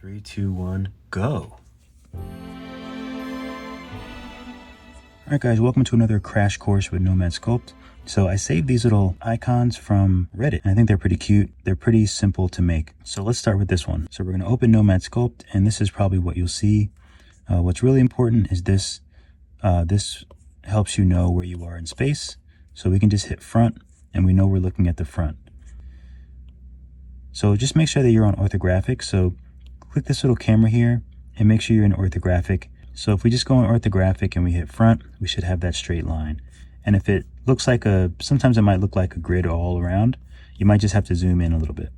3, 2, 1, go. Alright guys, welcome to another crash course with Nomad Sculpt. So I saved these little icons from Reddit, and I think they're pretty cute. They're pretty simple to make. So let's start with this one. So we're going to open Nomad Sculpt, and this is probably what you'll see. What's really important is this. This helps you know where you are in space. So we can just hit front, and we know we're looking at the front. So just make sure that you're on orthographic. So click this little camera here and make sure you're in orthographic. So if we just go on orthographic and we hit front, we should have that straight line. And if it looks like sometimes it might look like a grid all around, you might just have to zoom in a little bit.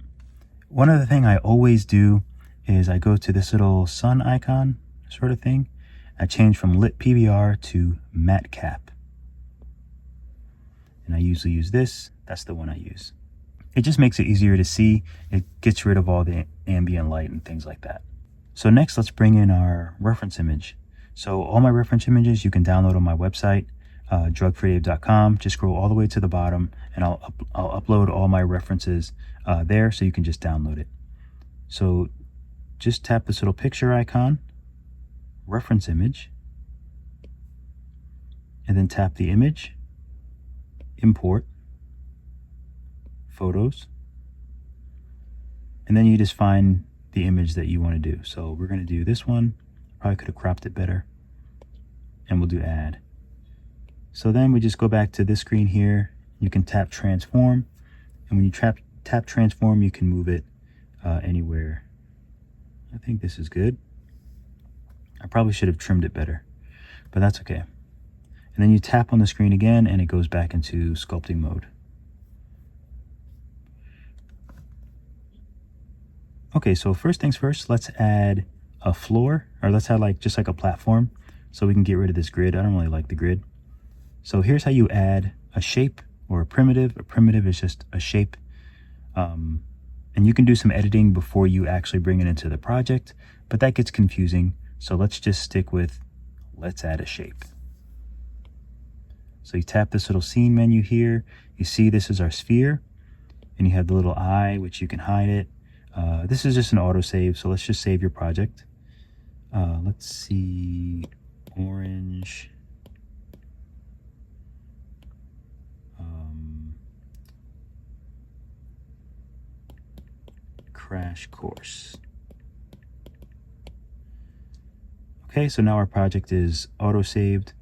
One other thing I always do is I go to this little sun icon sort of thing. I change from lit PBR to matte cap. And I usually use this. That's the one I use. It just makes it easier to see. It gets rid of all the ambient light and things like that. So next, let's bring in our reference image. So all my reference images you can download on my website, drugcreative.com. Just scroll all the way to the bottom and I'll upload all my references there so you can just download it. So just tap this little picture icon, reference image, and then tap the image, import, photos, and then you just find the image that you want to do. So we're going to do this one. Probably could have cropped it better, and we'll do add. So then we just go back to this screen here. You can tap transform, and when you tap transform, you can move it anywhere. I think this is good. I probably should have trimmed it better, but that's okay. And then you tap on the screen again and it goes back into sculpting mode. Okay, so first things first, let's add a floor, or let's add just like a platform so we can get rid of this grid. I don't really like the grid. So here's how you add a shape or a primitive. A primitive is just a shape. And you can do some editing before you actually bring it into the project, but that gets confusing. So let's just stick with, let's add a shape. So you tap this little scene menu here. You see this is our sphere, and you have the little eye, which you can hide it. This is just an autosave, so let's just save your project. Let's see, orange. Crash course. Okay, so now our project is auto-saved.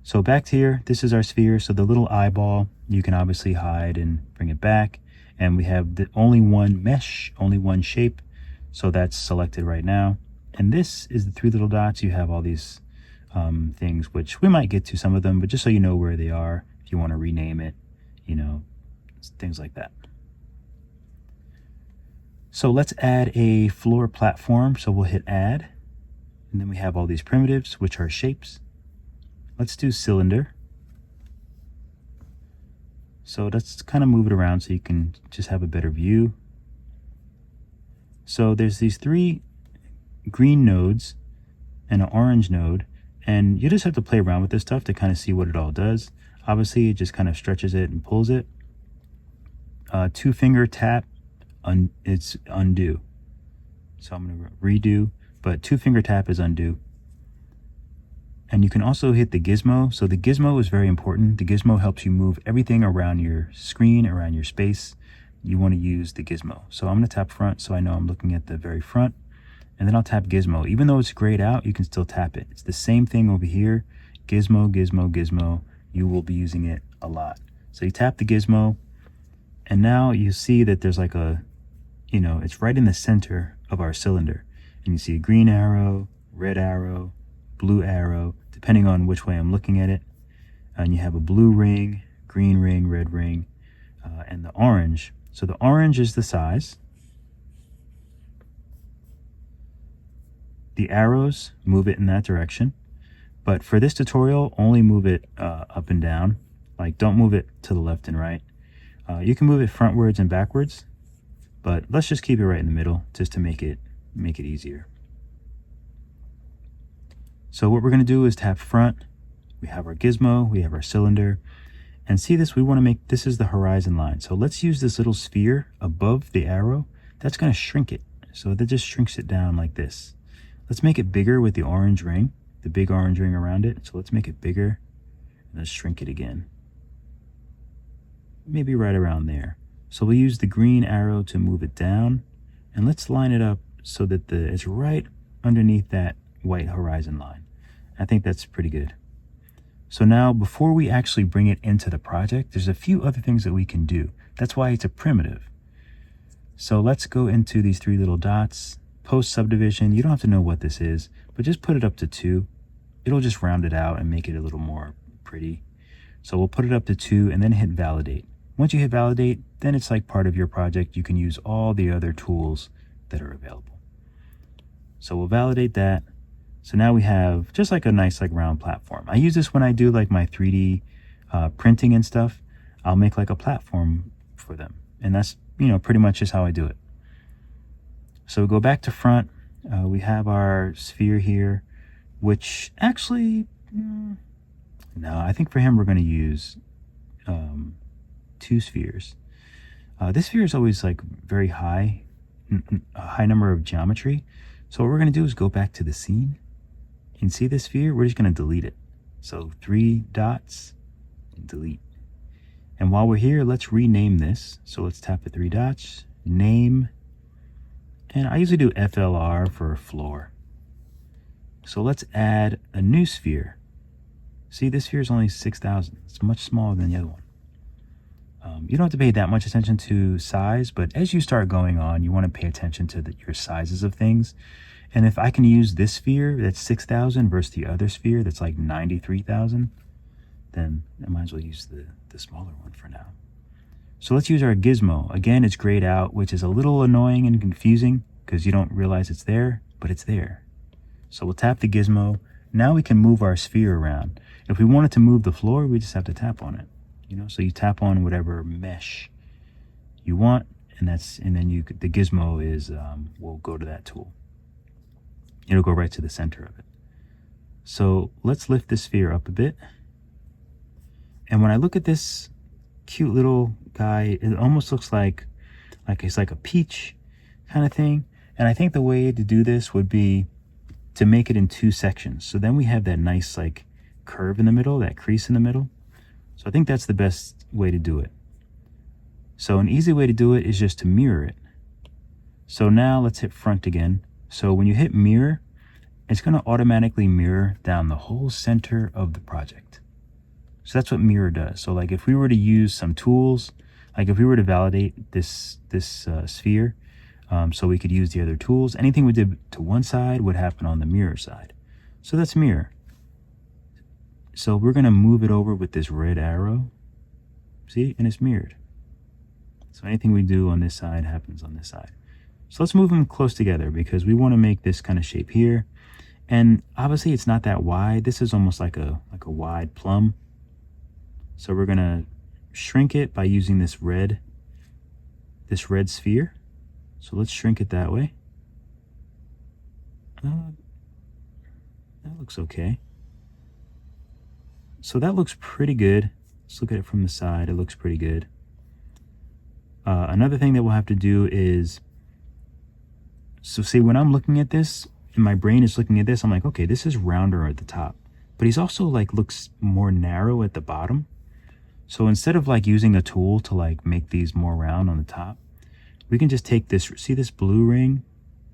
So back here, this is our sphere. So the little eyeball, you can obviously hide and bring it back. And we have only one mesh, only one shape. So that's selected right now. And this is the three little dots. You have all these things, which we might get to some of them, but just so you know where they are, if you want to rename it, things like that. So let's add a floor platform. So we'll hit add. And then we have all these primitives, which are shapes. Let's do cylinder. So let's kind of move it around so you can just have a better view. So there's these three green nodes and an orange node, and you just have to play around with this stuff to kind of see what it all does. Obviously, it just kind of stretches it and pulls it. Two-finger tap, it's undo. So I'm going to redo, but two-finger tap is undo. And you can also hit the gizmo. So the gizmo is very important. The gizmo helps you move everything around your screen, around your space. You want to use the gizmo. So I'm going to tap front so I know I'm looking at the very front. And then I'll tap gizmo. Even though it's grayed out, you can still tap it. It's the same thing over here. Gizmo, gizmo, gizmo. You will be using it a lot. So you tap the gizmo, and now you see that there's like it's right in the center of our cylinder. And you see a green arrow, red arrow, blue arrow, depending on which way I'm looking at it. And you have a blue ring, green ring, red ring, and the orange. So the orange is the size. The arrows, move it in that direction. But for this tutorial, only move it up and down. Don't move it to the left and right. You can move it frontwards and backwards, but let's just keep it right in the middle just to make it easier. So what we're going to do is tap front. We have our gizmo, we have our cylinder, and see this, we want to make, this is the horizon line. So let's use this little sphere above the arrow. That's going to shrink it. So that just shrinks it down like this. Let's make it bigger with the orange ring, the big orange ring around it. So let's make it bigger and let's shrink it again. Maybe right around there. So we'll use the green arrow to move it down, and let's line it up so that it's right underneath that white horizon line. I think that's pretty good. So now before we actually bring it into the project, there's a few other things that we can do. That's why it's a primitive. So let's go into these three little dots, post subdivision. You don't have to know what this is, but just put it up to 2. It'll just round it out and make it a little more pretty. So we'll put it up to 2 and then hit validate. Once you hit validate, then it's like part of your project. You can use all the other tools that are available. So we'll validate that. So now we have just like a nice like round platform. I use this when I do like my 3D printing and stuff. I'll make like a platform for them. And that's, you know, pretty much just how I do it. So we go back to front. We have our sphere here, which actually, no, I think for him we're going to use 2 spheres. This sphere is always like very high, a high number of geometry. So what we're going to do is go back to the scene and see this sphere. We're just going to delete it. So 3 dots and delete. And while we're here, let's rename this. So let's tap the 3 dots, name, and I usually do FLR for floor. So let's add a new sphere. See, this sphere is only 6,000. It's much smaller than the other one. You don't have to pay that much attention to size, but as you start going on, you want to pay attention to your sizes of things. And if I can use this sphere that's 6,000 versus the other sphere that's like 93,000, then I might as well use the smaller one for now. So let's use our gizmo. Again, it's grayed out, which is a little annoying and confusing because you don't realize it's there, but it's there. So we'll tap the gizmo. Now we can move our sphere around. If we wanted to move the floor, we just have to tap on it. You know, so you tap on whatever mesh you want, and then the gizmo is will go to that tool. It'll go right to the center of it. So let's lift the sphere up a bit. And when I look at this cute little guy, it almost looks like it's like a peach kind of thing. And I think the way to do this would be to make it in 2 sections. So then we have that nice like curve in the middle, that crease in the middle. So I think that's the best way to do it. So an easy way to do it is just to mirror it. So now let's hit front again. So when you hit mirror, it's going to automatically mirror down the whole center of the project. So that's what mirror does. So like if we were to use some tools, like if we were to validate this sphere, so we could use the other tools, anything we did to one side would happen on the mirror side. So that's mirror. So we're going to move it over with this red arrow. See, and it's mirrored. So anything we do on this side happens on this side. So let's move them close together because we want to make this kind of shape here. And obviously it's not that wide. This is almost like a wide plum. So we're going to shrink it by using this red sphere. So let's shrink it that way. That looks okay. So that looks pretty good. Let's look at it from the side. It looks pretty good. Another thing that we'll have to do is, so see when I'm looking at this and my brain is looking at this, I'm like, okay, this is rounder at the top, but he's also like looks more narrow at the bottom. So instead of like using a tool to like make these more round on the top, we can just take this, see this blue ring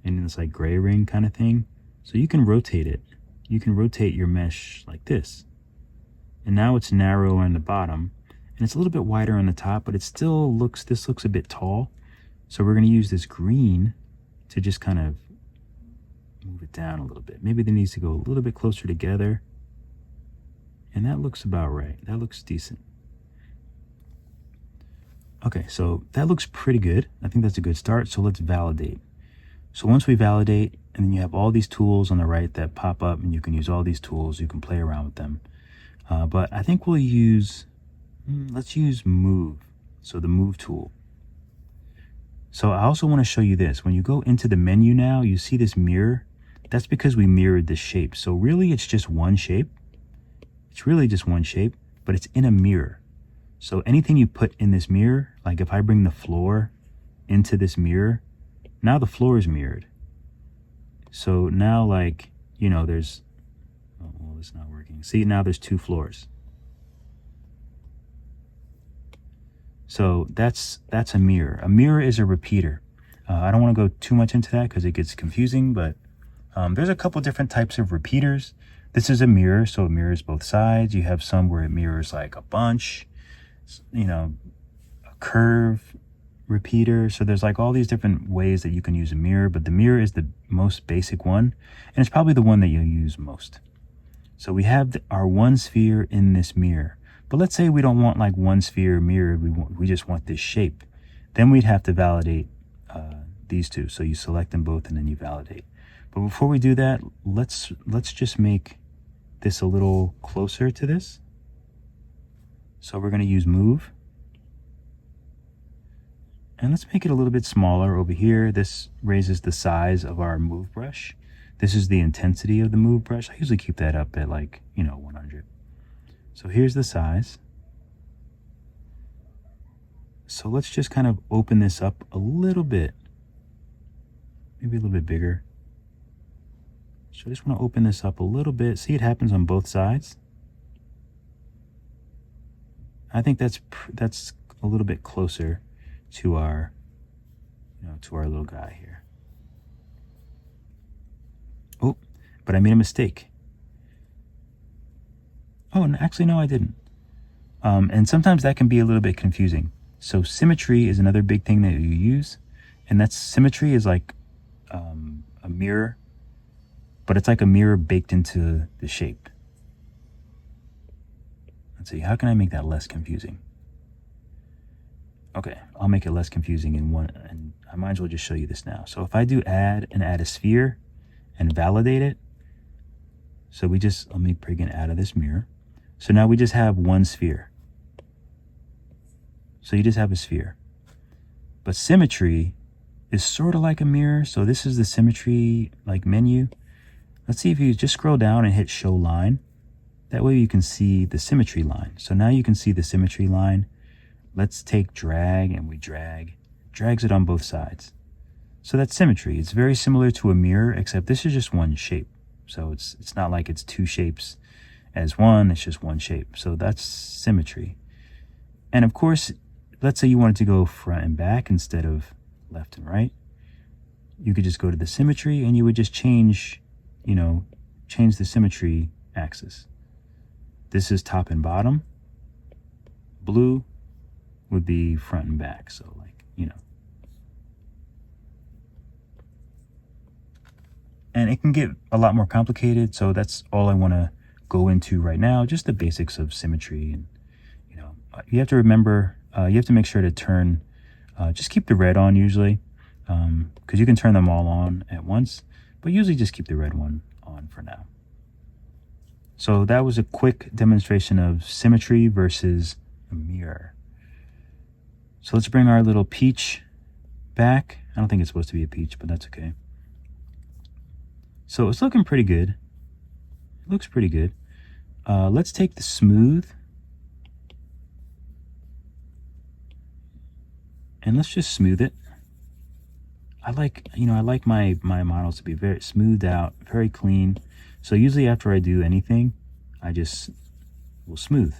and this like gray ring kind of thing. So you can rotate it. You can rotate your mesh like this. And now it's narrow on the bottom and it's a little bit wider on the top, but it still looks, this looks a bit tall. So we're going to use this green to just kind of move it down a little bit. Maybe they need to go a little bit closer together. And that looks about right. That looks decent. Okay, so that looks pretty good. I think that's a good start. So let's validate. So once we validate, and then you have all these tools on the right that pop up, and you can use all these tools. You can play around with them. But I think we'll use, let's use move. So the move tool. So I also want to show you this. When you go into the menu now, you see this mirror. That's because we mirrored this shape. So really it's just one shape. It's really just one shape, but it's in a mirror. So anything you put in this mirror, like if I bring the floor into this mirror, now the floor is mirrored. So now, like, you know, there's, oh, well, it's not working. See, now there's 2 floors. So that's a mirror. A mirror is a repeater. I don't want to go too much into that because it gets confusing, but there's a couple different types of repeaters. This is a mirror, so it mirrors both sides. You have some where it mirrors like a bunch, you know, a curve repeater. So there's like all these different ways that you can use a mirror, but the mirror is the most basic one, and it's probably the one that you'll use most. So we have our one sphere in this mirror. But let's say we don't want like one sphere mirrored, we just want this shape. Then we'd have to validate these two. So you select them both and then you validate. But before we do that, let's just make this a little closer to this. So we're going to use move. And let's make it a little bit smaller over here. This raises the size of our move brush. This is the intensity of the move brush. I usually keep that up at like, you know, 100. So here's the size. So let's just kind of open this up a little bit. Maybe a little bit bigger. So I just want to open this up a little bit. See, it happens on both sides. I think that's a little bit closer to our, you know, to our little guy here. Oh, but I made a mistake. Oh, and actually, no, I didn't. And sometimes that can be a little bit confusing. So symmetry is another big thing that you use. And that's symmetry is like a mirror, but it's like a mirror baked into the shape. Let's see, how can I make that less confusing? Okay, I'll make it less confusing in one, and I might as well just show you this now. So if I do add a sphere and validate it, so we just, let me bring it out of this mirror. So now we just have one sphere. So you just have a sphere. But symmetry is sort of like a mirror. So this is the symmetry like menu. Let's see if you just scroll down and hit show line. That way you can see the symmetry line. So now you can see the symmetry line. Let's take drag, and we drags it on both sides. So that's symmetry. It's very similar to a mirror, except this is just one shape. So it's not like it's 2 shapes as one, it's just one shape. So that's symmetry. And of course, let's say you wanted to go front and back instead of left and right. You could just go to the symmetry and you would just change, you know, change the symmetry axis. This is top and bottom. Blue would be front and back. So like, you know. And it can get a lot more complicated. So that's all I want to go into right now. Just the basics of symmetry. And, you know, you have to remember, you have to make sure to turn, just keep the red on usually. Because you can turn them all on at once. But usually just keep the red one on for now. So that was a quick demonstration of symmetry versus a mirror. So let's bring our little peach back. I don't think it's supposed to be a peach, but that's okay. So it's looking pretty good. It looks pretty good. Let's take the smooth. And let's just smooth it. I like my models to be very smoothed out, very clean. So usually after I do anything, I just will smooth.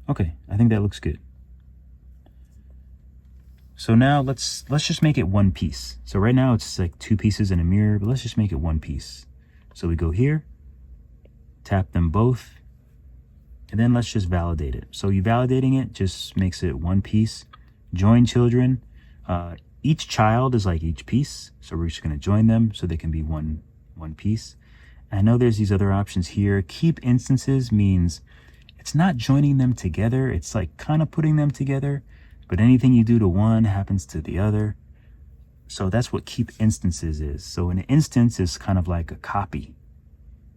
Okay, I think that looks good. So now let's just make it one piece. So right now it's like 2 pieces in a mirror, but let's just make it one piece. So we go here, tap them both, and then let's just validate it. So you validating it just makes it one piece. Join children. Each child is like each piece. So we're just gonna join them so they can be one piece. And I know there's these other options here. Keep instances means it's not joining them together. It's like kind of putting them together. But anything you do to one happens to the other. So that's what keep instances is. So an instance is kind of like a copy.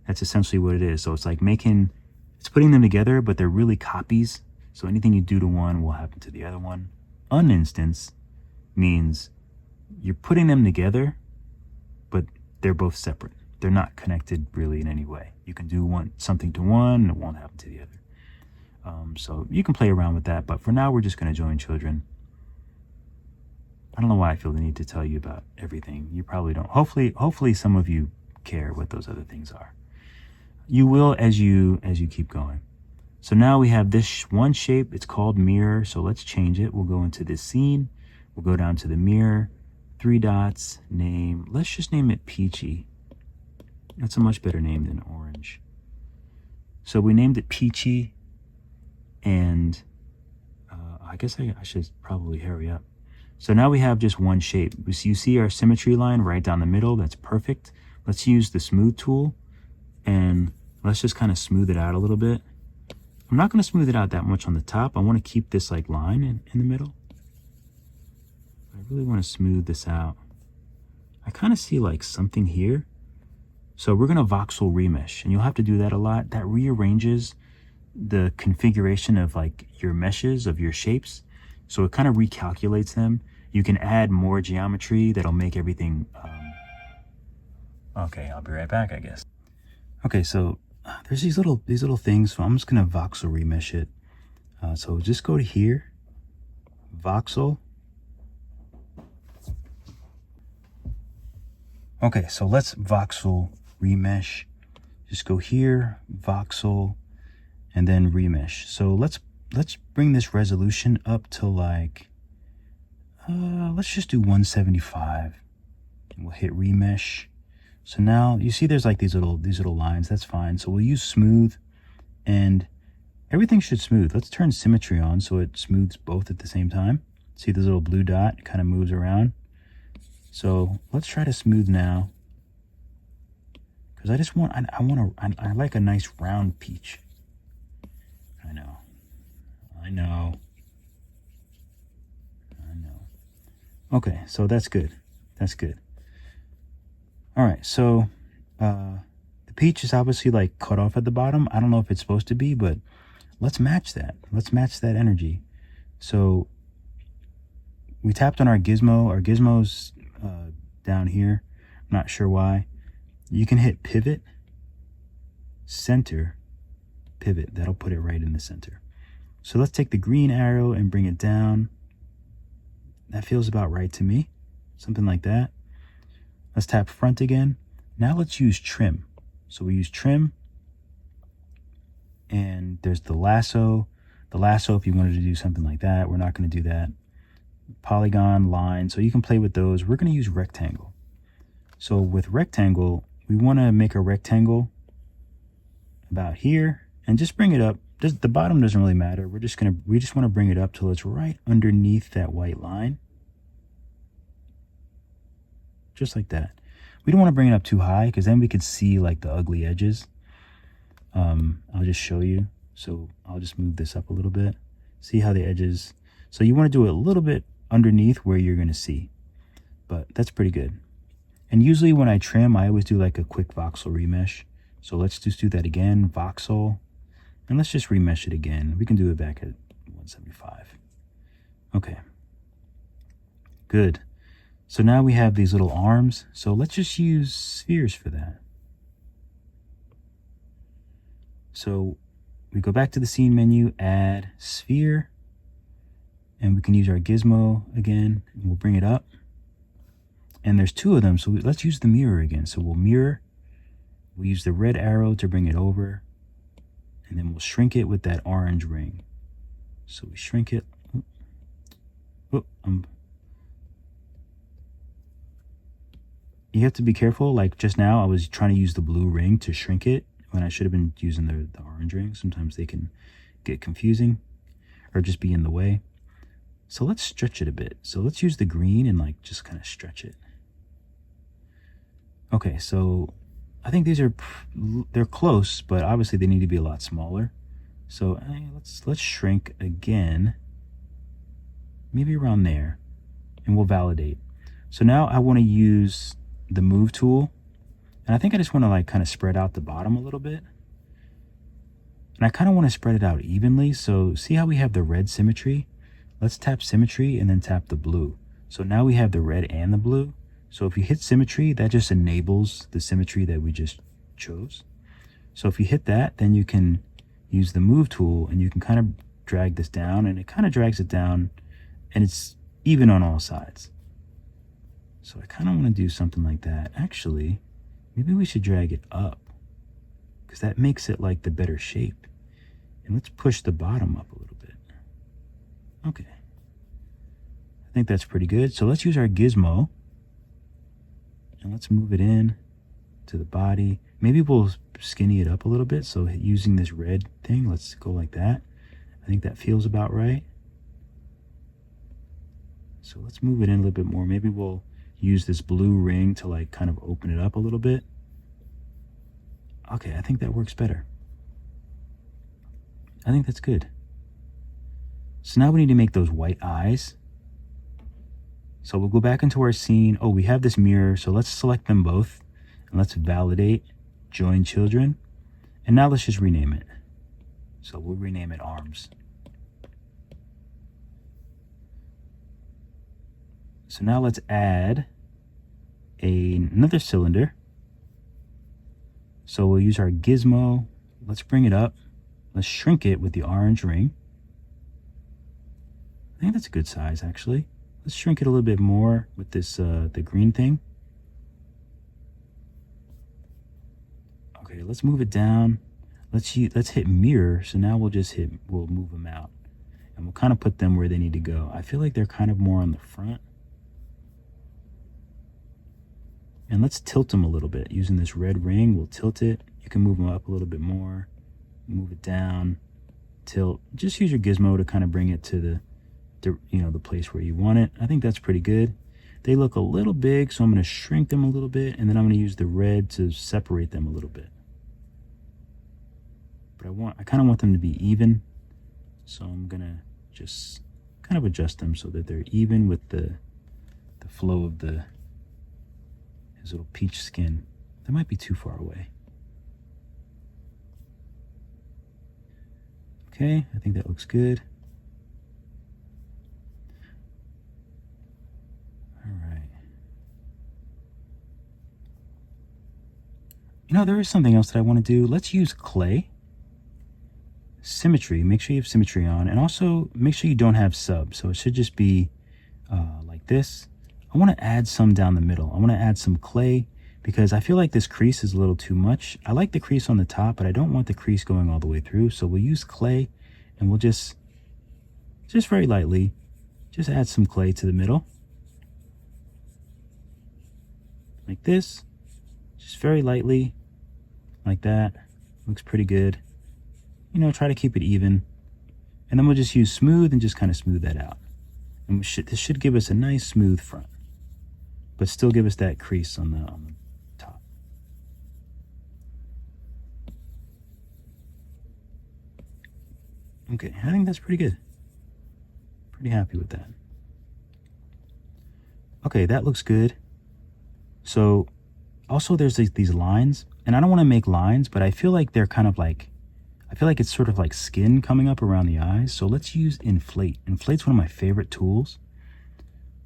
That's essentially what it is. So it's like it's putting them together, but they're really copies. So anything you do to one will happen to the other one. Uninstance means you're putting them together, but they're both separate. They're not connected really in any way. You can do something to one and it won't happen to the other. So you can play around with that, but for now we're just going to join children. I don't know why I feel the need to tell you about everything. You probably don't. Hopefully some of you care what those other things are. You will as you keep going. So now we have this one shape. It's called mirror. So let's change it. We'll go into this scene. We'll go down to the mirror, 3 dots, name. Let's just name it Peachy. That's a much better name than orange. So we named it Peachy, and I guess I should probably hurry up. So now we have just one shape. You see our symmetry line right down the middle. That's perfect. Let's use the smooth tool, and let's just kind of smooth it out a little bit. I'm not going to smooth it out that much on the top. I want to keep this like line in the middle. I really want to smooth this out. I kind of see like something here. So we're going to voxel remesh, and you'll have to do that a lot. That rearranges the configuration of like your meshes of your shapes. So it kind of recalculates them. You can add more geometry that'll make everything. Okay, I'll be right back, I guess. Okay, so there's these little things. So I'm just going to voxel remesh it. So just go to here, voxel. Okay, so let's voxel remesh. Just go here, voxel, and then remesh. So let's bring this resolution up to like, let's just do 175. And we'll hit remesh. So now you see there's like these little lines. That's fine. So we'll use smooth, and everything should smooth. Let's turn symmetry on so it smooths both at the same time. See this little blue dot? It kind of moves around. So let's try to smooth now, because I just want, I like a nice round peach. I know. Okay, so that's good. All right, so the peach is obviously like cut off at the bottom. I don't know if it's supposed to be, but let's match that. Let's match that energy. So we tapped on our gizmo. Our gizmo's down here. I'm not sure why. You can hit pivot, center, pivot. That'll put it right in the center. So let's take the green arrow and bring it down. That feels about right to me. Something like that. Let's tap front again. Now let's use trim. So we use trim, and there's the lasso. The lasso, if you wanted to do something like that, we're not going to do that. Polygon, line, so you can play with those. We're going to use rectangle. So with rectangle, we want to make a rectangle about here and just bring it up. The bottom doesn't really matter. We just want to bring it up till it's right underneath that white line. Just like that. We don't want to bring it up too high, because then we could see like the ugly edges. I'll just show you. So I'll just move this up a little bit. See how the edges. So you want to do it a little bit underneath where you're going to see, but that's pretty good. And usually when I trim, I always do like a quick voxel remesh. So let's just do that again, voxel, and let's just remesh it again. We can do it back at 175. Okay, good. So now we have these little arms. So let's just use spheres for that. So we go back to the scene menu, add sphere, and we can use our gizmo again, and we'll bring it up. And there's 2 of them, so let's use the mirror again. So we'll mirror, we'll use the red arrow to bring it over, and then we'll shrink it with that orange ring. So we shrink it. You have to be careful. Like just now, I was trying to use the blue ring to shrink it when I should have been using the orange ring. Sometimes they can get confusing or just be in the way. So let's stretch it a bit. So let's use the green and like just kind of stretch it. Okay, so I think they're close, but obviously they need to be a lot smaller. So let's shrink again, maybe around there, and we'll validate. So now I want to use the move tool, and I think I just want to like kind of spread out the bottom a little bit. And I kind of want to spread it out evenly. So see how we have the red symmetry? Let's tap symmetry and then tap the blue. So now we have the red and the blue. So if you hit symmetry, that just enables the symmetry that we just chose. So if you hit that, then you can use the move tool and you can kind of drag this down, and it kind of drags it down, and it's even on all sides. So I kind of want to do something like that. Actually, maybe we should drag it up, because that makes it like the better shape. And let's push the bottom up a little bit. Okay. I think that's pretty good. So let's use our gizmo and let's move it in to the body. Maybe we'll skinny it up a little bit. So using this red thing, let's go like that. I think that feels about right. So let's move it in a little bit more. Maybe we'll use this blue ring to like kind of open it up a little bit. Okay, I think that works better. I think that's good. So now we need to make those white eyes. So we'll go back into our scene. Oh, we have this mirror. So let's select them both and let's validate, join children. And now let's just rename it. So we'll rename it arms. So now let's add another cylinder. So we'll use our gizmo. Let's bring it up. Let's shrink it with the orange ring. I think that's a good size, actually. Let's shrink it a little bit more with this the green thing. Okay, let's move it down. Let's hit mirror. So now we'll move them out, and we'll kind of put them where they need to go. I feel like they're kind of more on the front. And let's tilt them a little bit using this red ring. We'll tilt it. You can move them up a little bit more, move it down, tilt. Just use your gizmo to kind of bring it to the place where you want it. I think that's pretty good. They look a little big, so I'm going to shrink them a little bit, and then I'm going to use the red to separate them a little bit. But I kind of want them to be even, so I'm going to just kind of adjust them so that they're even with the flow of his little peach skin. That might be too far away. Okay, I think that looks good. You know, there is something else that I want to do. Let's use clay. Symmetry. Make sure you have symmetry on. And also, make sure you don't have sub. So it should just be like this. I want to add some down the middle. I want to add some clay because I feel like this crease is a little too much. I like the crease on the top, but I don't want the crease going all the way through. So we'll use clay, and we'll just very lightly, just add some clay to the middle. Like this. Just very lightly. Like that. Looks pretty good. You know, try to keep it even. And then we'll just use smooth and just kind of smooth that out. And this should give us a nice smooth front, but still give us that crease on the top. Okay, I think that's pretty good. Pretty happy with that. Okay, that looks good. So also there's these lines, and I don't want to make lines, but I feel like they're kind of like, I feel like it's sort of like skin coming up around the eyes. So let's use inflate. Inflate's one of my favorite tools.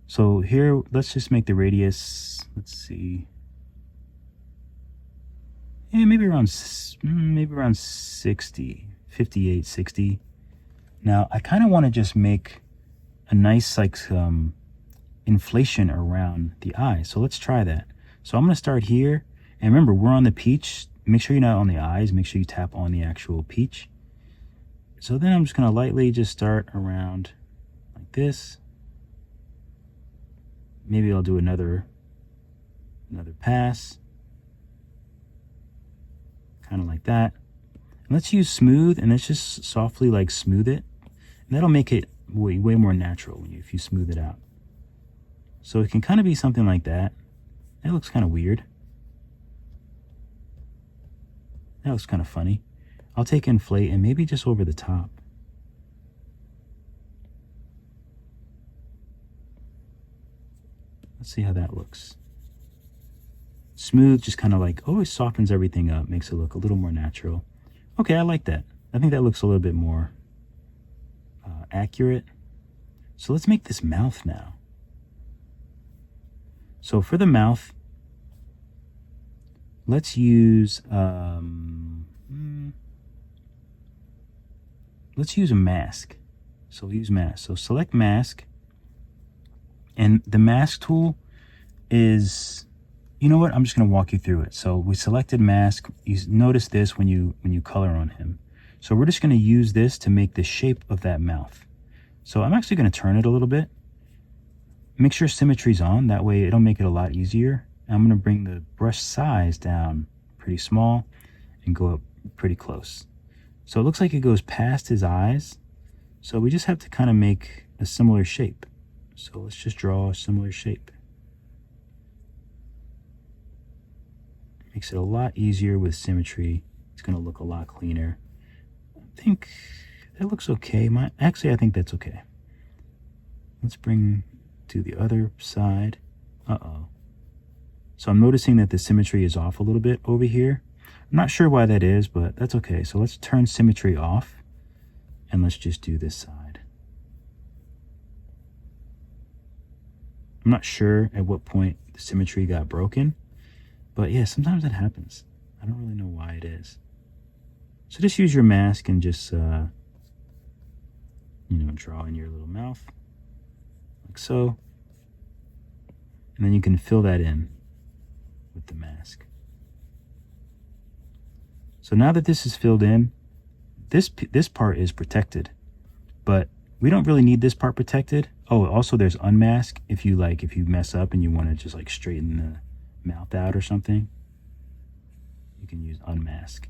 So here, let's just make the radius, let's see. Yeah, maybe around 60, 58, 60. Now I kind of want to just make a nice like inflation around the eye. So let's try that. So I'm going to start here, and remember, we're on the peach. Make sure you're not on the eyes. Make sure you tap on the actual peach. So then I'm just going to lightly just start around like this. Maybe I'll do another pass. Kind of like that. And let's use smooth, and let's just softly like smooth it. And that'll make it way more natural if you smooth it out. So it can kind of be something like that. That looks kind of weird. That looks kind of funny. I'll take inflate and maybe just over the top. Let's see how that looks. Smooth just kind of like always softens everything up, makes it look a little more natural. Okay, I like that. I think that looks a little bit more accurate. So let's make this mouth now. So for the mouth, let's use a mask. So we'll use mask. So select mask, and the mask tool, is, you know what, I'm just going to walk you through it. So we selected mask. You notice this when you color on him. So we're just going to use this to make the shape of that mouth. So I'm actually going to turn it a little bit. Make sure symmetry's on, that way it'll make it a lot easier. And I'm going to bring the brush size down pretty small and go up pretty close. So it looks like it goes past his eyes. So we just have to kind of make a similar shape. So let's just draw a similar shape. Makes it a lot easier with symmetry. It's going to look a lot cleaner. I think that looks okay. Actually, I think that's okay. Let's bring to the other side. Uh-oh. So I'm noticing that the symmetry is off a little bit over here. I'm not sure why that is, but that's okay. So let's turn symmetry off and let's just do this side. I'm not sure at what point the symmetry got broken, but yeah, sometimes that happens. I don't really know why it is. So just use your mask and just, draw in your little mouth, like so. And then you can fill that in with the mask. So now that this is filled in, this part is protected, but we don't really need this part protected. Oh, also there's unmask. If you mess up and you want to just like straighten the mouth out or something, you can use unmask.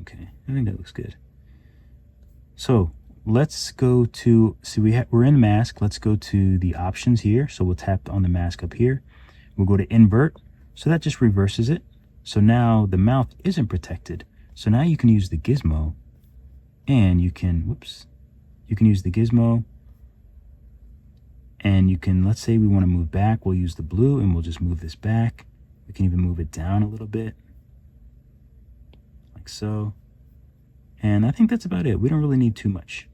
Okay, I think that looks good. So let's go to, we're in mask. Let's go to the options here. So we'll tap on the mask up here. We'll go to invert. So that just reverses it. So now the mouth isn't protected. So now you can use the gizmo and you can use the gizmo and you can, let's say we want to move back. We'll use the blue and we'll just move this back. We can even move it down a little bit, like so. And I think that's about it. We don't really need too much.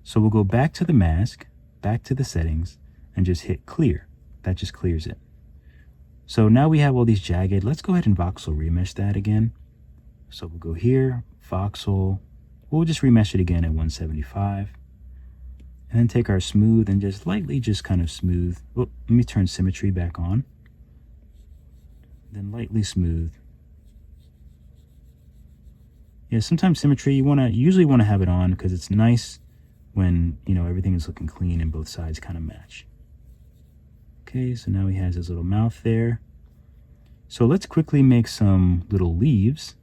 So we'll go back to the mask, back to the settings, and just hit clear. That just clears it. So now we have all these jagged. Let's go ahead and voxel remesh that again. So we'll go here, voxel. We'll just remesh it again at 175. And then take our smooth and just lightly kind of smooth. Oh, let me turn symmetry back on. Then lightly smooth. Yeah, sometimes symmetry, you usually want to have it on because it's nice when, everything is looking clean and both sides kind of match. Okay, so now he has his little mouth there. So let's quickly make some little leaves.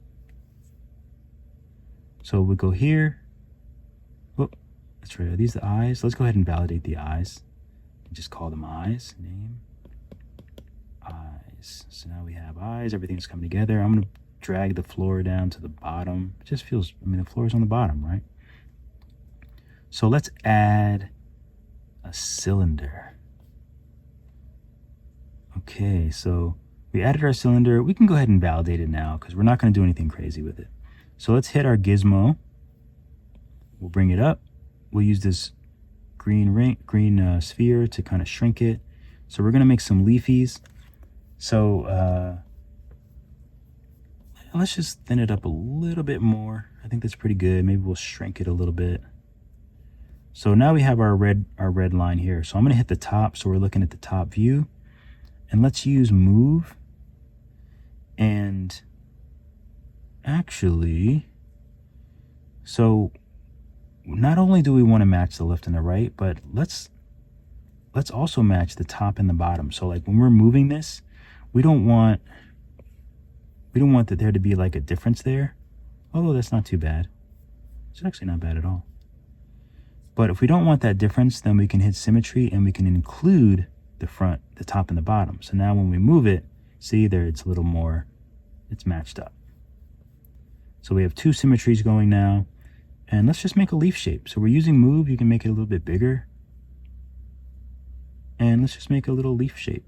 So we'll go here. Oh, that's right. Are these the eyes? Let's go ahead and validate the eyes. Just call them eyes. Name. Eyes. So now we have eyes. Everything's coming together. I'm going to drag the floor down to the bottom. It just feels, the floor is on the bottom, right? So let's add a cylinder. Okay, so we added our cylinder. We can go ahead and validate it now because we're not going to do anything crazy with it. So let's hit our gizmo. We'll bring it up. We'll use this green sphere to kind of shrink it. So we're going to make some leafies. So let's just thin it up a little bit more. I think that's pretty good. Maybe we'll shrink it a little bit. So now we have our red line here. So I'm going to hit the top. So we're looking at the top view. And let's use move. And actually, so not only do we want to match the left and the right, but let's also match the top and the bottom. So like when we're moving this, we don't want there to be like a difference there. Although that's not too bad. It's actually not bad at all. But if we don't want that difference, then we can hit symmetry and we can include the front, the top, and the bottom. So now when we move it, see there, it's a little more, it's matched up. So we have two symmetries going now. And let's just make a leaf shape. So we're using move, you can make it a little bit bigger. And let's just make a little leaf shape.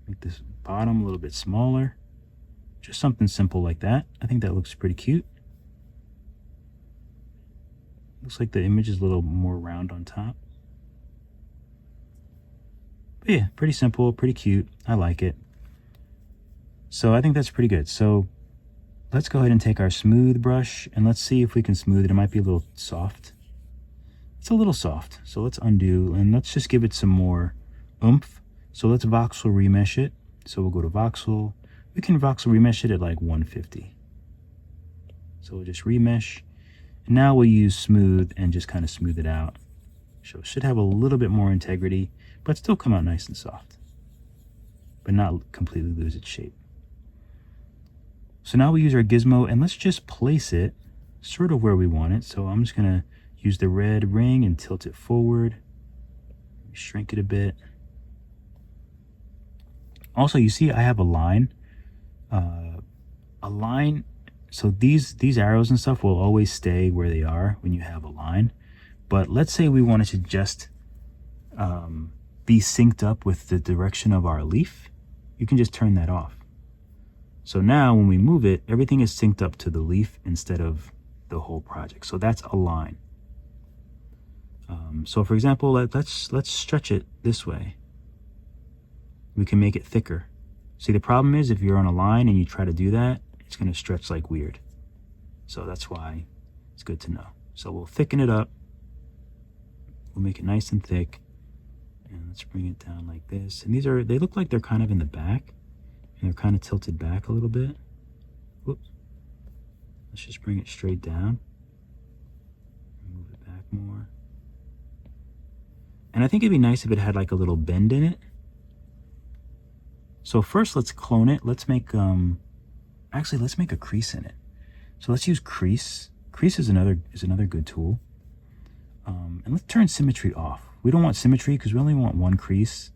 Make this bottom a little bit smaller. Just something simple like that. I think that looks pretty cute. Looks like the image is a little more round on top. But yeah, pretty simple, pretty cute. I like it. So I think that's pretty good. So let's go ahead and take our smooth brush and let's see if we can smooth it. It might be a little soft. it's a little soft. So let's undo and let's just give it some more oomph. So let's voxel remesh it. So we'll go to voxel. We can voxel remesh it at like 150. So we'll just remesh. And now we'll use smooth and just kind of smooth it out. So it should have a little bit more integrity, but still come out nice and soft, but not completely lose its shape. So now we use our gizmo and let's just place it sort of where we want it. So I'm just gonna use the red ring and tilt it forward, shrink it a bit. Also, you see I have a line. So these arrows and stuff will always stay where they are when you have a line. But let's say we wanted to just be synced up with the direction of our leaf. You can just turn that off. So now when we move it, everything is synced up to the leaf instead of the whole project. So that's a line. So for example, let's stretch it this way. We can make it thicker. See, the problem is if you're on a line and you try to do that, it's going to stretch like weird. So that's why it's good to know. So we'll thicken it up. We'll make it nice and thick. And let's bring it down like this. And they look like they're kind of in the back. And they're kind of tilted back a little bit. Whoops. Let's just bring it straight down. Move it back more. And I think it'd be nice if it had like a little bend in it. So first let's clone it. Let's make let's make a crease in it. So let's use crease. Crease is another good tool. And let's turn symmetry off. We don't want symmetry because we only want one crease.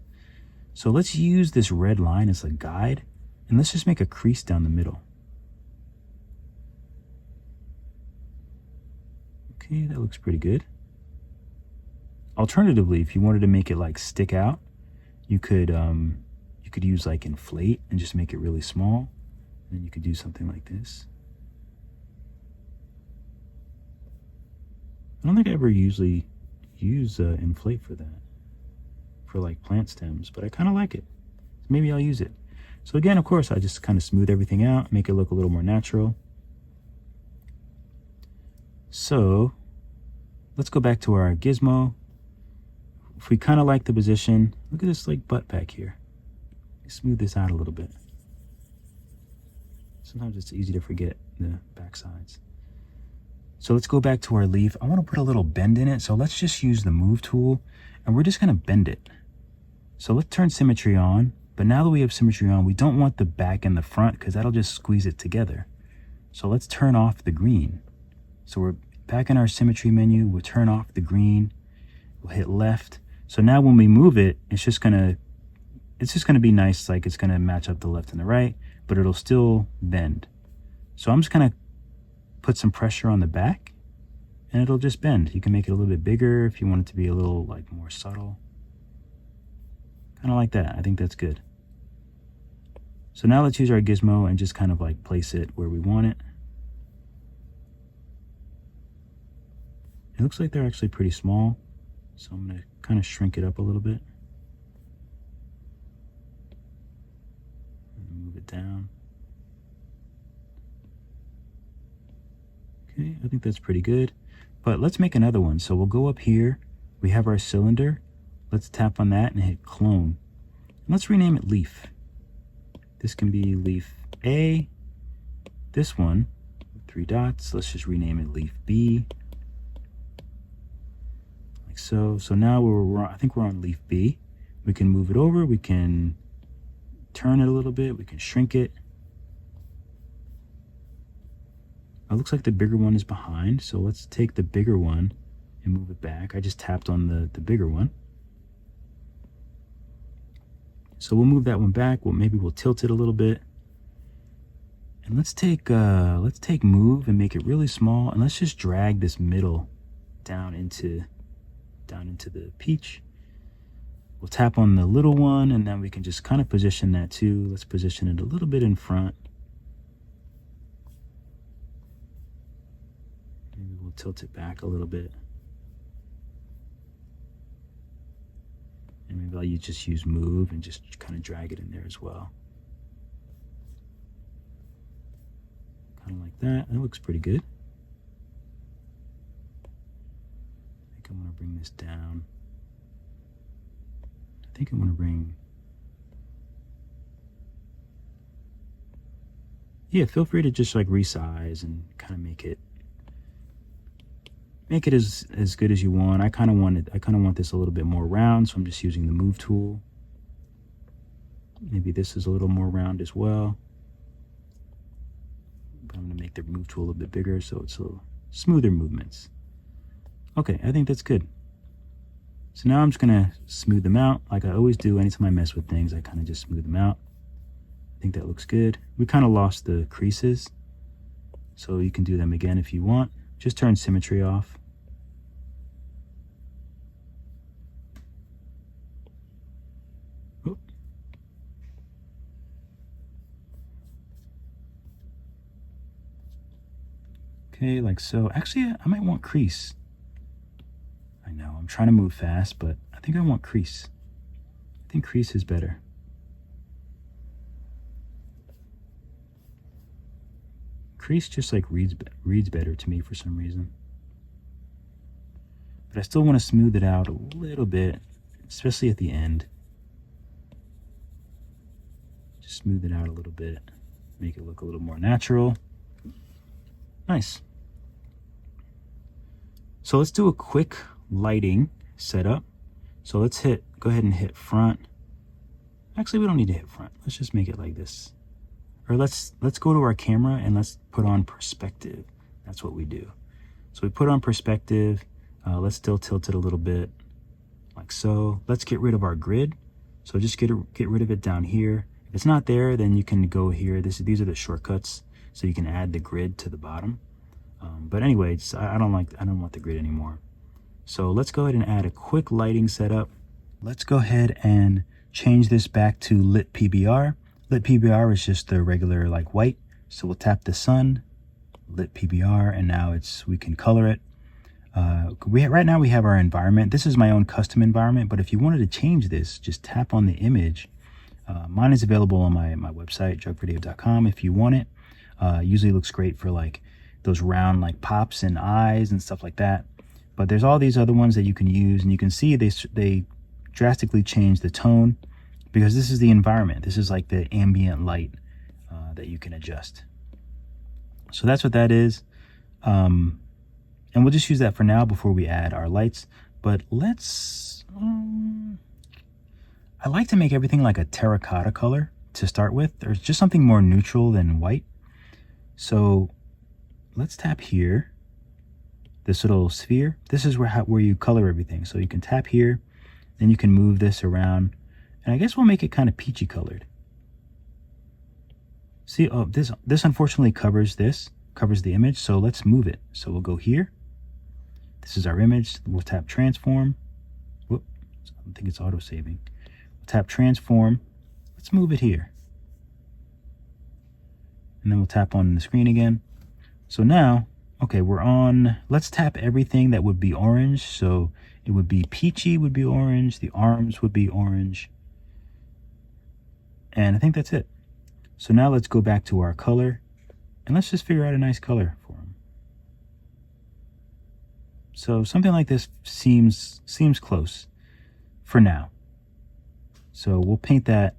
So let's use this red line as a guide and let's just make a crease down the middle. Okay, that looks pretty good. Alternatively, if you wanted to make it like stick out, you could use like inflate and just make it really small. And then you could do something like this. I don't think I ever usually use inflate for that, for like plant stems, but I kind of like it. So maybe I'll use it. So again, of course, I just kind of smooth everything out, make it look a little more natural. So let's go back to our gizmo. If we kind of like the position, look at this like butt back here. Smooth this out a little bit. Sometimes it's easy to forget the back sides. So let's go back to our leaf. I want to put a little bend in it. So let's just use the move tool and we're just going to bend it. So let's turn symmetry on. But now that we have symmetry on, we don't want the back and the front because that'll just squeeze it together. So let's turn off the green. So we're back in our symmetry menu. We'll turn off the green. We'll hit left. So now when we move it, it's just gonna be nice, like it's gonna match up the left and the right, but it'll still bend. So I'm just gonna put some pressure on the back and it'll just bend. You can make it a little bit bigger if you want it to be a little like more subtle. Kind of like that. I think that's good. So now let's use our gizmo and just kind of like place it where we want it. It looks like they're actually pretty small. So I'm going to kind of shrink it up a little bit. And move it down. Okay, I think that's pretty good. But let's make another one. So we'll go up here. We have our cylinder. Let's tap on that and hit clone. And let's rename it leaf. This can be leaf A. This one, 3 dots, let's just rename it leaf B. Like so. So now I think we're on leaf B. We can move it over. We can turn it a little bit. We can shrink it. It looks like the bigger one is behind. So let's take the bigger one and move it back. I just tapped on the bigger one. So we'll move that one back. Maybe we'll tilt it a little bit. And let's take move and make it really small. And let's just drag this middle down into the peach. We'll tap on the little one and then we can just kind of position that too. Let's position it a little bit in front. Maybe we'll tilt it back a little bit. And maybe I'll just use move and just kind of drag it in there as well. Kind of like that. That looks pretty good. I think I'm going to bring this down. I think I want to bring... Yeah, feel free to just like resize and kind of make it as good as you want. I kind of want this a little bit more round, so I'm just using the move tool. Maybe this is a little more round as well. But I'm going to make the move tool a little bit bigger so it's a smoother movements. Okay, I think that's good. So now I'm just going to smooth them out like I always do. Anytime I mess with things, I kind of just smooth them out. I think that looks good. We kind of lost the creases, so you can do them again if you want. Just turn symmetry off. Oop. Okay, like so. Actually, I might want crease. I know, I'm trying to move fast, but I think I want crease. I think crease is better. Crease just like reads better to me for some reason. But I still want to smooth it out a little bit, especially at the end. Just smooth it out a little bit, make it look a little more natural. Nice. So let's do a quick lighting setup. So let's go ahead and hit front. Actually, we don't need to hit front. Let's just make it like this. Or let's go to our camera and let's put on perspective. That's what we do. So we put on perspective. Let's still tilt it a little bit, like so. Let's get rid of our grid. So just get rid of it down here. If it's not there, then you can go here. These are the shortcuts, so you can add the grid to the bottom. But anyway, I don't want the grid anymore. So let's go ahead and add a quick lighting setup. Let's go ahead and change this back to lit PBR. Lit PBR is just the regular like white. So we'll tap the sun, lit PBR, and now we can color it. Right now we have our environment. This is my own custom environment, but if you wanted to change this, just tap on the image. Mine is available on my website, jugvideo.com, if you want it. Usually looks great for like those round like pops and eyes and stuff like that. But there's all these other ones that you can use, and you can see they drastically change the tone, because this is the environment. This is like the ambient light that you can adjust. So that's what that is. And we'll just use that for now before we add our lights. But let's, I like to make everything like a terracotta color to start with. There's just something more neutral than white. So let's tap here, this little sphere. This is where you color everything. So you can tap here, then you can move this around. And I guess we'll make it kind of peachy colored. See, oh, this unfortunately covers the image, so let's move it. So we'll go here. This is our image. We'll tap transform. Whoop, I think it's auto saving. We'll tap transform. Let's move it here. And then we'll tap on the screen again. So now, okay, we're on, let's tap everything that would be orange. So it would be Peachy would be orange, the arms would be orange. And I think that's it. So now let's go back to our color and let's just figure out a nice color for him. So something like this seems close for now. So we'll paint that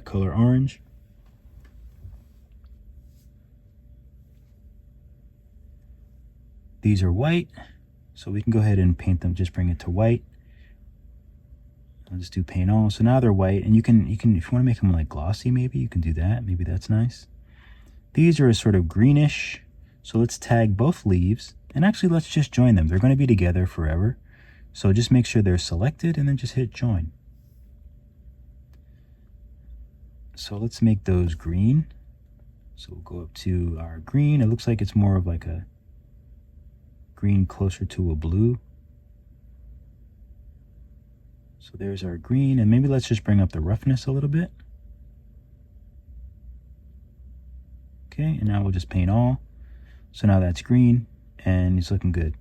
color orange. These are white, so we can go ahead and paint them, just bring it to white. I'll just do paint all. So now they're white, and you can if you want to make them like glossy, maybe you can do that. Maybe that's nice. These are a sort of greenish. So let's tag both leaves, and actually let's just join them. They're going to be together forever. So just make sure they're selected and then just hit join. So let's make those green. So we'll go up to our green. It looks like it's more of like a green closer to a blue. So there's our green, and maybe let's just bring up the roughness a little bit. Okay, and now we'll just paint all. So now that's green, and it's looking good.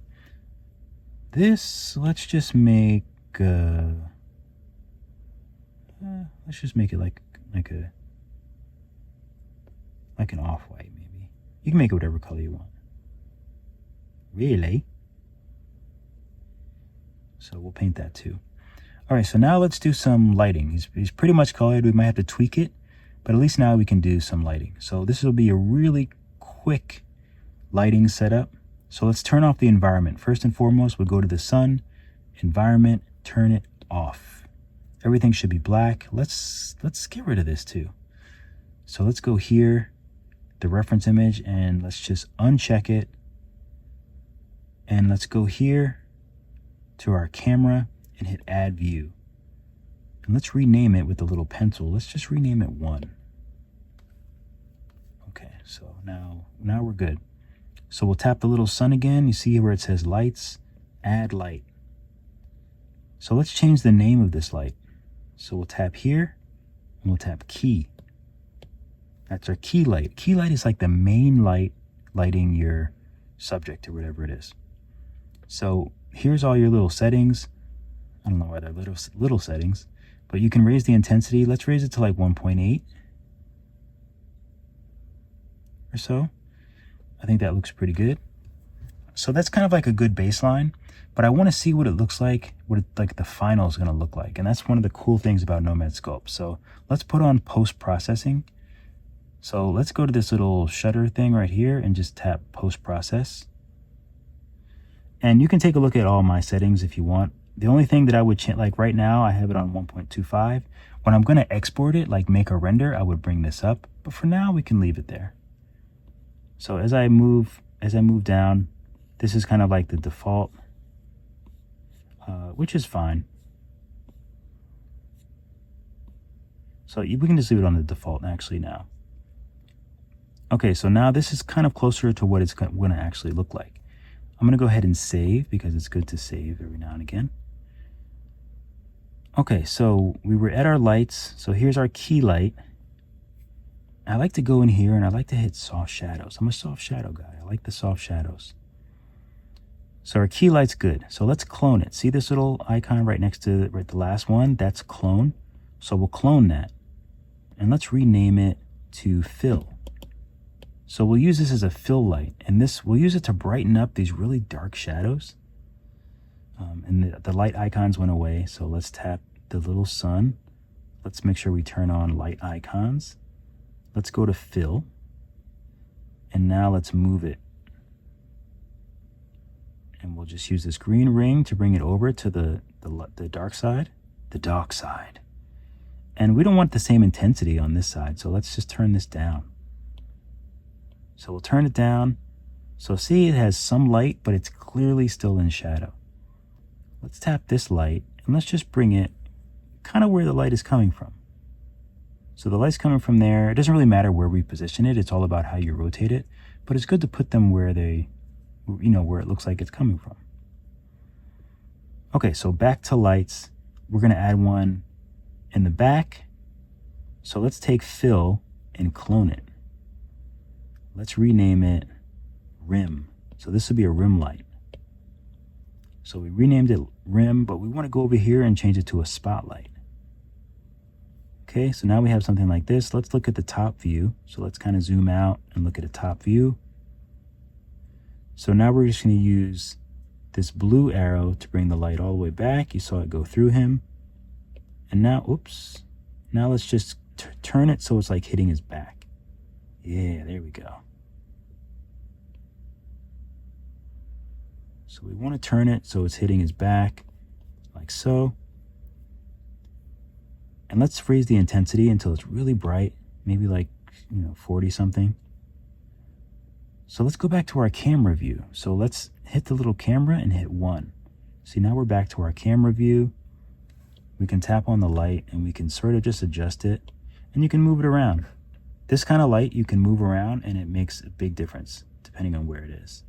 This, let's just make, let's just make it like an off-white maybe. You can make it whatever color you want. Really? So we'll paint that too. All right, so now let's do some lighting. He's pretty much colored. We might have to tweak it, but at least now we can do some lighting. So this will be a really quick lighting setup. So let's turn off the environment. First and foremost, we'll go to the sun, environment, turn it off. Everything should be black. Let's get rid of this too. So let's go here, the reference image, and let's just uncheck it. And let's go here to our camera and hit add view. And let's rename it with the little pencil. Let's just rename it 1. Okay, so now we're good. So we'll tap the little sun again. You see where it says lights, add light. So let's change the name of this light. So we'll tap here and we'll tap key. That's our key light. Key light is like the main light lighting your subject or whatever it is. So here's all your little settings. I don't know why they're little settings, but you can raise the intensity. Let's raise it to like 1.8 or so. I think that looks pretty good. So that's kind of like a good baseline, but I want to see what it looks like, like the final is going to look like. And that's one of the cool things about Nomad Sculpt. So let's put on post-processing. So let's go to this little shutter thing right here and just tap post-process. And you can take a look at all my settings if you want. The only thing that I would change, like right now, I have it on 1.25. When I'm going to export it, like make a render, I would bring this up. But for now, we can leave it there. So as I move down, this is kind of like the default, which is fine. So we can just leave it on the default actually now. Okay, so now this is kind of closer to what it's going to actually look like. I'm going to go ahead and save because it's good to save every now and again. Okay, so we were at our lights. So here's our key light. I like to go in here and I like to hit soft shadows. I'm a soft shadow guy. I like the soft shadows. So our key light's good. So let's clone it. See this little icon right next to the last one? That's clone. So we'll clone that. And let's rename it to fill. So we'll use this as a fill light, and we'll use it to brighten up these really dark shadows. And the light icons went away, so let's tap the little sun. Let's make sure we turn on light icons. Let's go to fill, and now let's move it. And we'll just use this green ring to bring it over to the dark side, And we don't want the same intensity on this side, so let's just turn this down. So we'll turn it down. So see, it has some light, but it's clearly still in shadow. Let's tap this light and let's just bring it kind of where the light is coming from. So the light's coming from there. It doesn't really matter where we position it. It's all about how you rotate it, but it's good to put them where where it looks like it's coming from. Okay, so back to lights. We're going to add one in the back. So let's take fill and clone it. Let's rename it rim. So this would be a rim light. So we renamed it rim, but we want to go over here and change it to a spotlight. Okay, so now we have something like this. Let's look at the top view. So let's kind of zoom out and look at a top view. So now we're just going to use this blue arrow to bring the light all the way back. You saw it go through him. And now, oops. Now let's just turn it so it's like hitting his back. Yeah, there we go. So we want to turn it so it's hitting his back, like so. And let's raise the intensity until it's really bright, maybe like, 40 something. So let's go back to our camera view. So let's hit the little camera and hit 1. See, now we're back to our camera view. We can tap on the light and we can sort of just adjust it, and you can move it around. This kind of light you can move around and it makes a big difference depending on where it is.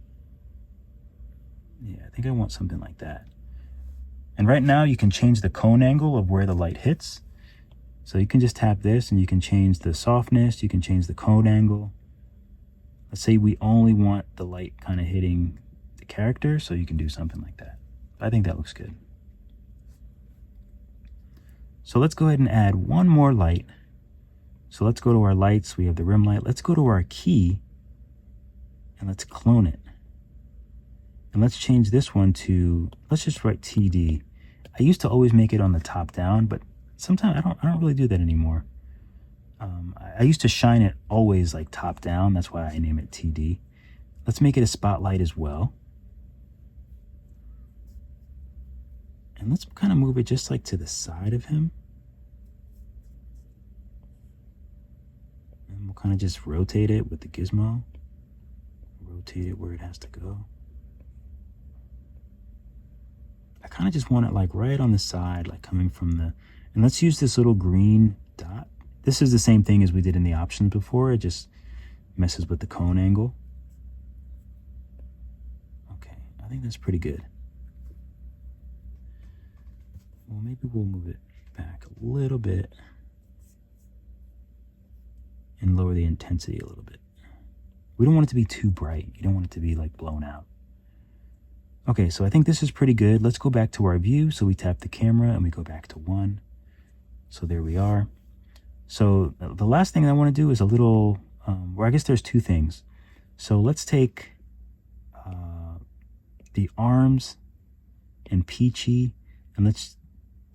Yeah, I think I want something like that. And right now you can change the cone angle of where the light hits. So you can just tap this and you can change the softness, you can change the cone angle. Let's say we only want the light kind of hitting the character, so you can do something like that. I think that looks good. So let's go ahead and add one more light. So let's go to our lights. We have the rim light. Let's go to our key and let's clone it. And let's change this one to, let's just write TD. I used to always make it on the top down, but sometimes I don't really do that anymore. I used to shine it always like top down. That's why I name it TD. Let's make it a spotlight as well. And let's kind of move it just like to the side of him. And we'll kind of just rotate it with the gizmo. Rotate it where it has to go. I kind of just want it like right on the side, like coming from the, and let's use this little green dot. This is the same thing as we did in the options before. It just messes with the cone angle. Okay, I think that's pretty good. Well, maybe we'll move it back a little bit and lower the intensity a little bit. We don't want it to be too bright. You don't want it to be like blown out. Okay, so I think this is pretty good. Let's go back to our view. So we tap the camera and we go back to 1. So there we are. So the last thing I want to do is a little, well, I guess there's 2 things. So let's take the arms and Peachy, and let's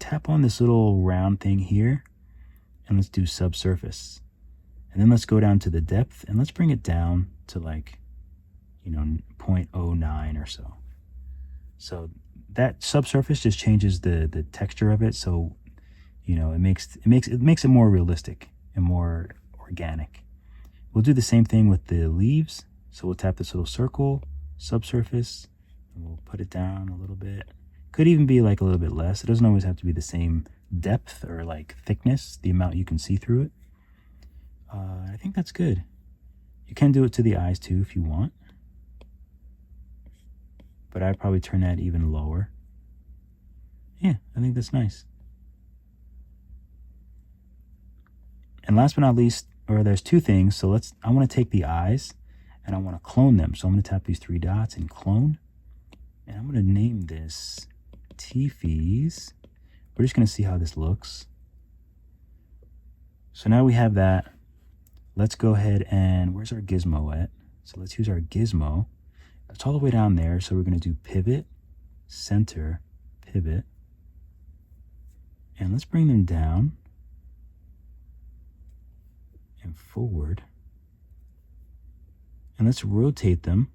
tap on this little round thing here, and let's do subsurface. And then let's go down to the depth, and let's bring it down to like, 0.09 or so. So that subsurface just changes the texture of it. So, it makes it more realistic and more organic. We'll do the same thing with the leaves. So we'll tap this little circle, subsurface, and we'll put it down a little bit. Could even be like a little bit less. It doesn't always have to be the same depth or like thickness, the amount you can see through it. I think that's good. You can do it to the eyes too if you want. But I'd probably turn that even lower. Yeah, I think that's nice. And last but not least, there's 2 things. So I want to take the eyes and I want to clone them. So I'm going to tap these 3 dots and clone. And I'm going to name this T-Fees. We're just going to see how this looks. So now we have that. Let's go ahead and, where's our gizmo at? So let's use our gizmo. It's all the way down there. So we're going to do pivot, center, pivot. And let's bring them down and forward. And let's rotate them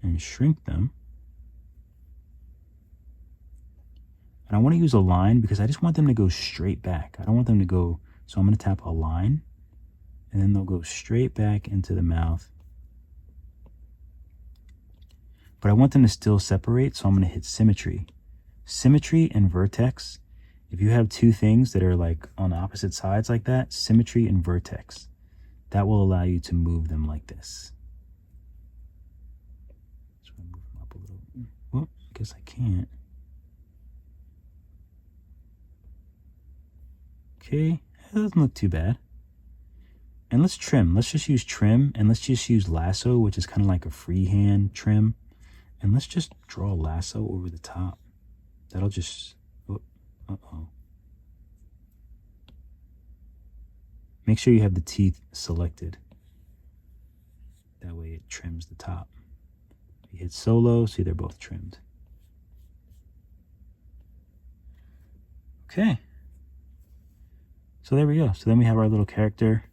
and shrink them. And I want to use a line because I just want them to go straight back. I don't want them to go, so I'm going to tap a line and then they'll go straight back into the mouth. But I want them to still separate, so I'm going to hit symmetry. Symmetry and vertex. If you have 2 things that are like on the opposite sides like that, symmetry and vertex, that will allow you to move them like this. So I move them up a little. Well, I guess I can't. Okay, that doesn't look too bad. And let's trim. Let's just use trim, and let's just use lasso, which is kind of like a freehand trim. And let's just draw a lasso over the top. That'll just, uh-oh. Make sure you have the teeth selected. That way it trims the top. If you hit solo, see they're both trimmed. Okay. So there we go. So then we have our little character.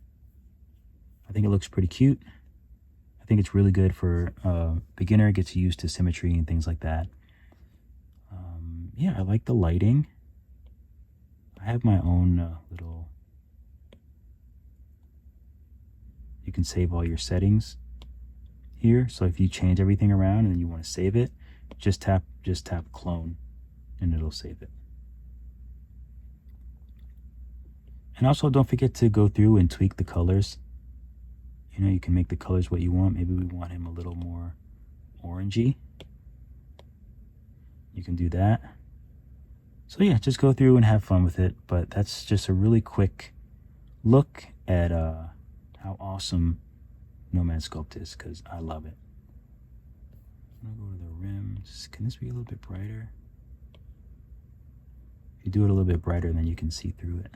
I think it looks pretty cute. I think it's really good for beginner, gets used to symmetry and things like that. Yeah, I like the lighting. I have my own little, you can save all your settings here. So if you change everything around and you want to save it, just tap clone and it'll save it. And also don't forget to go through and tweak the colors. You can make the colors what you want. Maybe we want him a little more orangey. You can do that. So yeah, just go through and have fun with it. But that's just a really quick look at how awesome Nomad Sculpt is, because I love it. I'm gonna go to the rims. Can this be a little bit brighter? If you do it a little bit brighter, then you can see through it.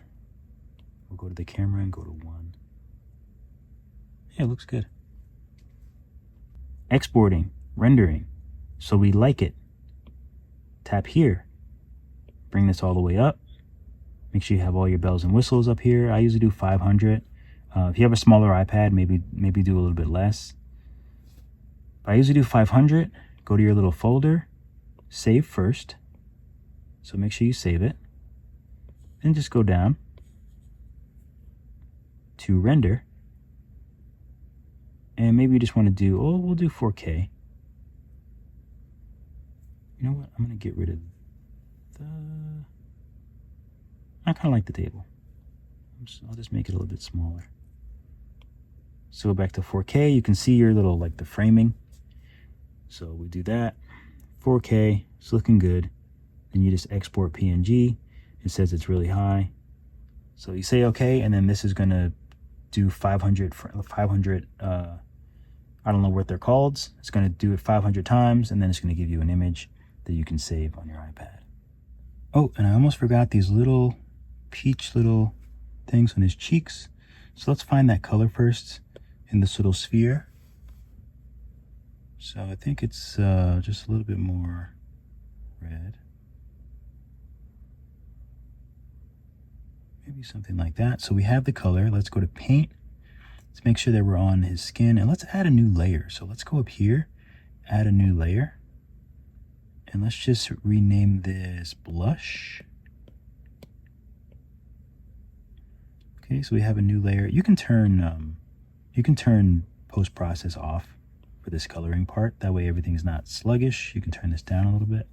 We'll go to the camera and go to 1. Yeah, it looks good. Exporting, rendering. So we like it. Tap here. Bring this all the way up. Make sure you have all your bells and whistles up here. I usually do 500. If you have a smaller iPad, maybe do a little bit less. But I usually do 500. Go to your little folder. Save first. So make sure you save it. Then just go down to render. And maybe you just want to do, oh, we'll do 4K. You know what? I'm going to get rid of the... I kind of like the table. I'll just make it a little bit smaller. So go back to 4K. You can see your little, like the framing. So we do that. 4K, it's looking good. Then you just export PNG. It says it's really high. So you say okay, and then this is gonna do 500, I don't know what they're called. It's gonna do it 500 times, and then it's gonna give you an image that you can save on your iPad. Oh, and I almost forgot these little peach little things on his cheeks. So let's find that color first in this little sphere. So I think it's just a little bit more red. Maybe something like that. So we have the color. Let's go to paint. Let's make sure that we're on his skin, and let's add a new layer. So let's go up here, add a new layer, and let's just rename this blush. Okay, so we have a new layer. You can turn post-process off for this coloring part. That way everything's not sluggish. You can turn this down a little bit.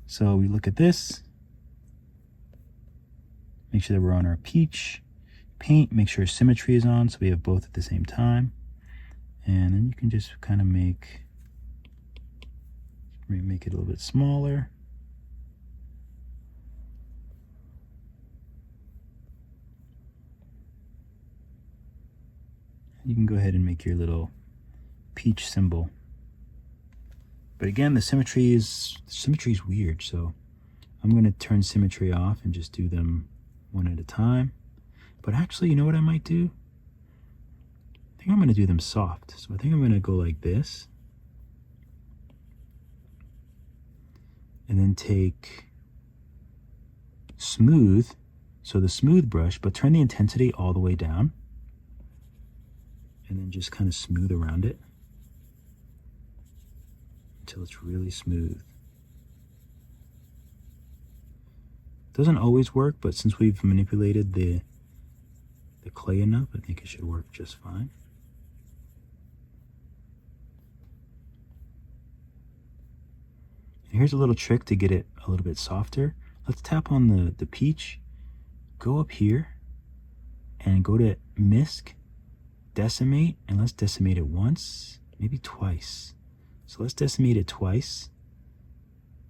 So we look at this. Make sure that we're on our peach. Paint, make sure symmetry is on so we have both at the same time. And then you can just kind of make it a little bit smaller. You can go ahead and make your little peach symbol. But again, the symmetry is weird, so I'm going to turn symmetry off and just do them one at a time. But actually, you know what I might do? I think I'm going to do them soft. So I think I'm going to go like this. And then take smooth, so the smooth brush, but turn the intensity all the way down. And then just kind of smooth around it until it's really smooth. Doesn't always work, but since we've manipulated the clay enough, I think it should work just fine. And here's a little trick to get it a little bit softer. Let's tap on the peach, go up here, and go to misc, decimate, and let's decimate it once, maybe twice. So let's decimate it twice,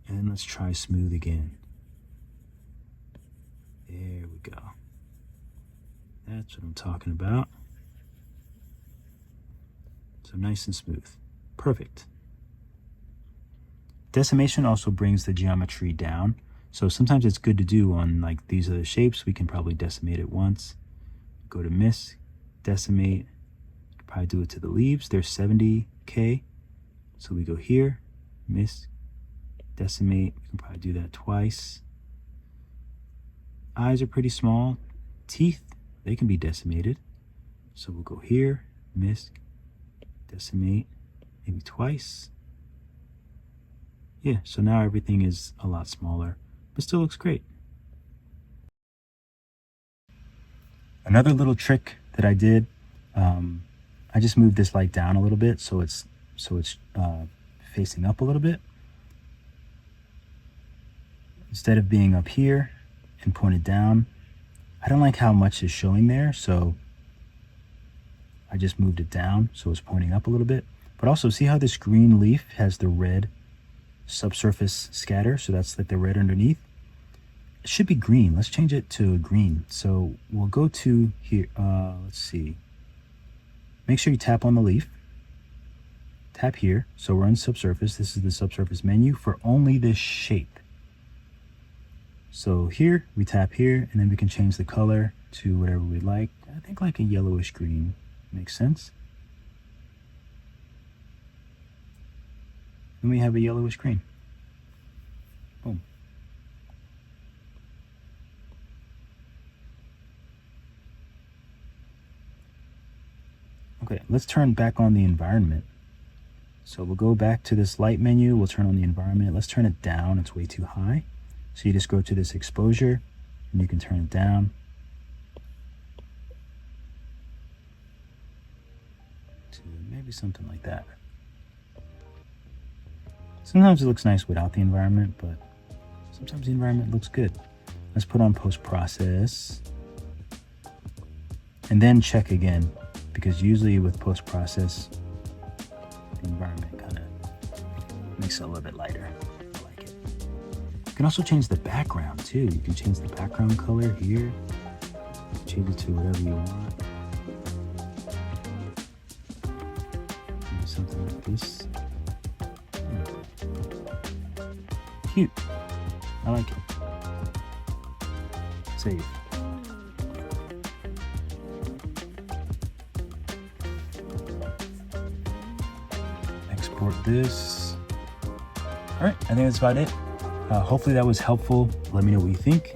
and then let's try smooth again. There we go. That's what I'm talking about. So nice and smooth. Perfect. Decimation also brings the geometry down. So sometimes it's good to do on like these are the shapes. We can probably decimate it once. Go to misc, decimate. Probably do it to the leaves. There's 70K. So we go here, misc, decimate. We can probably do that twice. Eyes are pretty small. Teeth, they can be decimated. So we'll go here, misc, decimate, maybe twice. Yeah, so now everything is a lot smaller, but still looks great. Another little trick that I did, I just moved this light down a little bit so it's facing up a little bit. Instead of being up here and pointed down, I don't like how much is showing there, so I just moved it down so it's pointing up a little bit. But also see how this green leaf has the red subsurface scatter, so that's like the red underneath. It should be green. Let's change it to green. So we'll go to here, let's see. Make sure you tap on the leaf. Tap here. So we're in subsurface. This is the subsurface menu for only this shape. So here, we tap here, and then we can change the color to whatever we like. I think like a yellowish green makes sense. then we have a yellowish green. Boom. Okay, let's turn back on the environment. So we'll go back to this light menu, we'll turn on the environment. Let's turn it down, it's way too high. So you just go to this exposure and you can turn it down. To maybe something like that. Sometimes it looks nice without the environment, but sometimes the environment looks good. Let's put on post-process. And then check again, because usually with post-process, the environment kind of makes it a little bit lighter. I like it. You can also change the background too. You can change the background color here. Change it to whatever you want. Maybe something like this. Cute. I like it. Save. Export this. All right, I think that's about it. Hopefully that was helpful. Let me know what you think.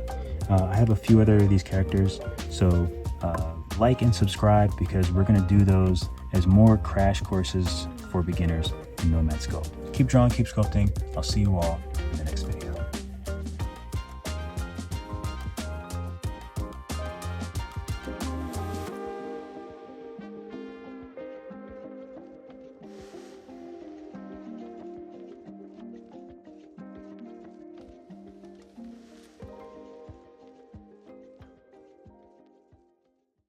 I have a few other of these characters, so like and subscribe because we're gonna do those as more crash courses for beginners in Nomad Sculpt. Keep drawing, keep sculpting. I'll see you all in the next video.